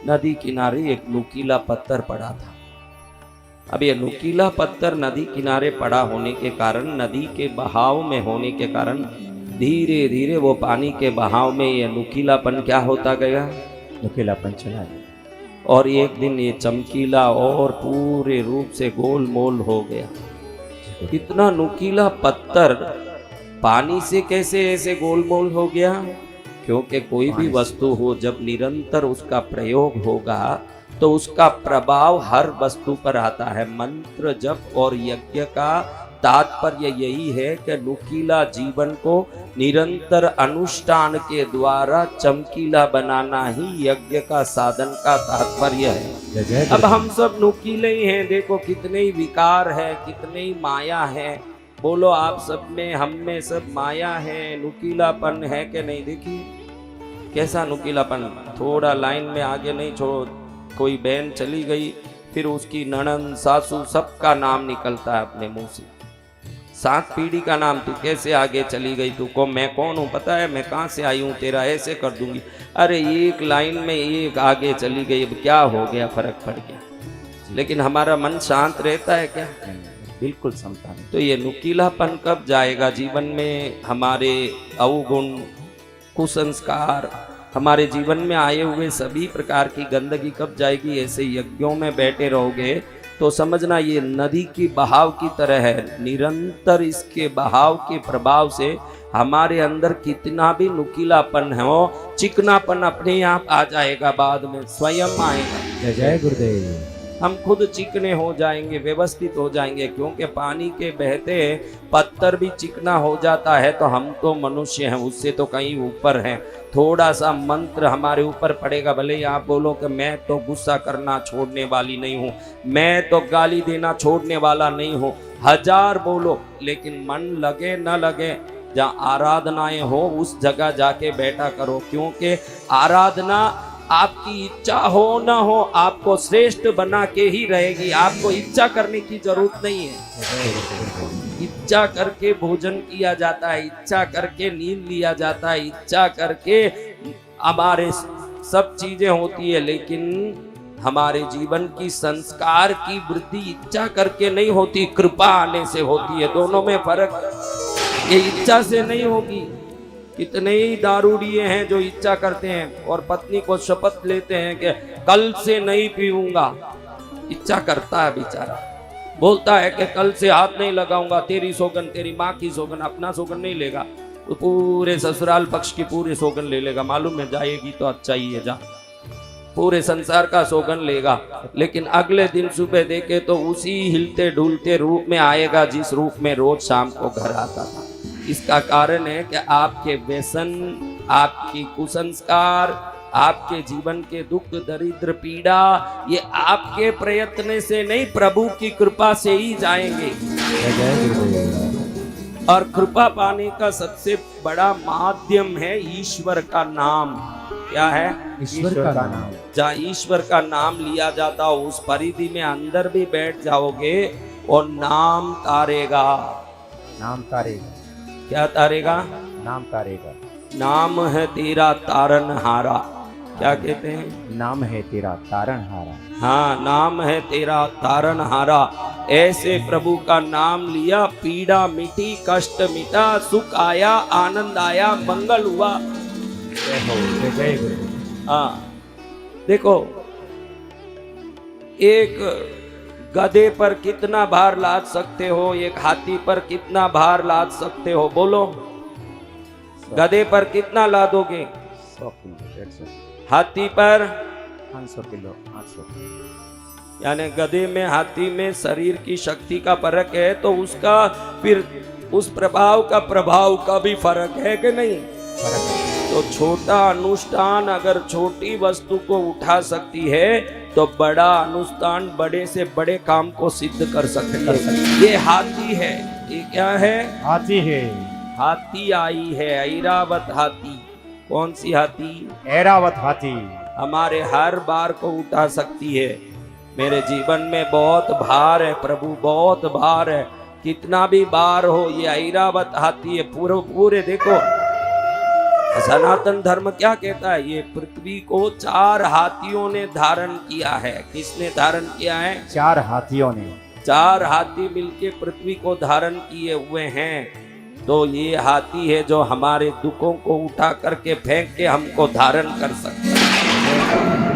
नदी किनारे एक नुकीला पत्थर पड़ा था। अब ये नुकीला पत्थर नदी किनारे पड़ा होने के कारण, नदी के बहाव में होने के कारण धीरे धीरे वो पानी के बहाव में ये नुकीलापन क्या होता गया, नुकीलापन चला गया और एक दिन ये चमकीला और पूरे रूप से गोलमोल हो गया। इतना नुकीला पत्थर पानी से कैसे ऐसे गोलमोल हो गया? क्योंकि कोई भी वस्तु हो जब निरंतर उसका प्रयोग होगा तो उसका प्रभाव हर वस्तु पर आता है। मंत्र जप और यज्ञ का तात्पर्य यही है कि नुकीला जीवन को निरंतर अनुष्ठान के द्वारा चमकीला बनाना ही यज्ञ का साधन का तात्पर्य है। अब हम सब नुकीले ही हैं, देखो कितने ही विकार है, कितने ही माया है। बोलो आप सब में, हम में सब माया है, नुकीलापन है कि नहीं? देखिए कैसा नुकीलापन। थोड़ा लाइन में आगे नहीं छोड़ो, कोई बहन चली गई, फिर उसकी ननंद सासू सबका नाम निकलता है अपने मुंह से। 7 पीढ़ी का नाम, तू कैसे आगे चली गई, तू को मैं कौन हूँ पता है, मैं कहाँ से आई हूँ, तेरा ऐसे कर दूंगी। अरे एक लाइन में एक आगे चली गई, अब क्या हो गया, फर्क पड़ गया। लेकिन हमारा मन शांत रहता है क्या? बिल्कुल समता नहीं। तो ये नुकीलापन कब जाएगा जीवन में? हमारे अवगुण, कुसंस्कार, हमारे जीवन में आए हुए सभी प्रकार की गंदगी कब जाएगी? ऐसे यज्ञों में बैठे रहोगे तो समझना ये नदी की बहाव की तरह है। निरंतर इसके बहाव के प्रभाव से हमारे अंदर कितना भी नुकीलापन हो, चिकनापन अपने आप आ जाएगा, बाद में स्वयं आएगा। जय गुरुदेव। हम खुद चिकने हो जाएंगे, व्यवस्थित हो जाएंगे, क्योंकि पानी के बहते पत्थर भी चिकना हो जाता है। तो हम तो मनुष्य हैं, उससे तो कहीं ऊपर हैं। थोड़ा सा मंत्र हमारे ऊपर पड़ेगा, भले ही आप बोलो कि मैं तो गुस्सा करना छोड़ने वाली नहीं हूँ, मैं तो गाली देना छोड़ने वाला नहीं हूँ, 1000 बोलो, लेकिन मन लगे न लगे, जहाँ आराधनाएं हो उस जगह जाके बैठा करो। क्योंकि आराधना आपकी इच्छा हो ना हो आपको श्रेष्ठ बना के ही रहेगी। आपको इच्छा करने की जरूरत नहीं है। इच्छा करके भोजन किया जाता है, इच्छा करके नींद लिया जाता है, इच्छा करके हमारे सब चीजें होती है, लेकिन हमारे जीवन की संस्कार की वृद्धि इच्छा करके नहीं होती, कृपा आने से होती है। दोनों में फर्क, ये इच्छा से नहीं होगी। कितने ही दारूडिये हैं जो इच्छा करते हैं और पत्नी को शपथ लेते हैं कि कल से नहीं पीऊंगा। इच्छा करता है बेचारा, बोलता है कि कल से हाथ नहीं लगाऊंगा, तेरी सौगन, तेरी माँ की सौगन, अपना सौगन नहीं लेगा, तो पूरे ससुराल पक्ष की पूरे सौगन ले लेगा। मालूम है जाएगी तो अच्छा ही है, जा पूरे संसार का सौगन लेगा। लेकिन अगले दिन सुबह देखे तो उसी हिलते ढूलते रूप में आएगा जिस रूप में रोज शाम को घर आता था। इसका कारण है कि आपके व्यसन, आपकी कुसंस्कार, आपके जीवन के दुख दरिद्र पीड़ा, ये आपके प्रयत्न से नहीं, प्रभु की कृपा से ही जाएंगे। और कृपा पाने का सबसे बड़ा माध्यम है ईश्वर का नाम। क्या है? ईश्वर का नाम। जहाँ ईश्वर का नाम लिया जाता हो उस परिधि में अंदर भी बैठ जाओगे और नाम तारेगा। नाम तारेगा। क्या तारेगा? नाम तारेगा। नाम है तेरा तारनहारा। क्या कहते हैं? नाम है तेरा तारनहारा। हाँ, नाम है तेरा तारनहारा। ऐसे प्रभु का नाम लिया, पीड़ा मिटी, कष्ट मिटा, सुख आया, आनंद आया, मंगल हुआ। जय गुरु। हाँ देखो, एक गधे पर कितना भार लाद सकते हो, एक हाथी पर कितना भार लाद सकते हो? बोलो, गधे पर कितना लादोगे? 100 किलो, 150। हाथी पर 500 किलो, 800। यानी गधे में, हाथी में शरीर की शक्ति का फर्क है, तो उसका फिर उस प्रभाव का भी फर्क है कि नहीं? तो छोटा अनुष्ठान अगर छोटी वस्तु को उठा सकती है तो बड़ा अनुष्ठान बड़े से बड़े काम को सिद्ध कर सकते हैं। ये हाथी है। ये क्या है? हाथी है। हाथी आई है, ऐरावत हाथी। कौन सी हाथी? ऐरावत हाथी। हमारे हर बार को उठा सकती है। मेरे जीवन में बहुत भार है प्रभु, बहुत भार है। कितना भी भार हो, ये ऐरावत हाथी है। पूरे देखो सनातन धर्म क्या कहता है? ये पृथ्वी को 4 हाथियों ने धारण किया है। किसने धारण किया है? 4 हाथियों ने। 4 हाथी मिलके पृथ्वी को धारण किए हुए हैं। तो ये हाथी है जो हमारे दुखों को उठा करके फेंक के हमको धारण कर सकता है।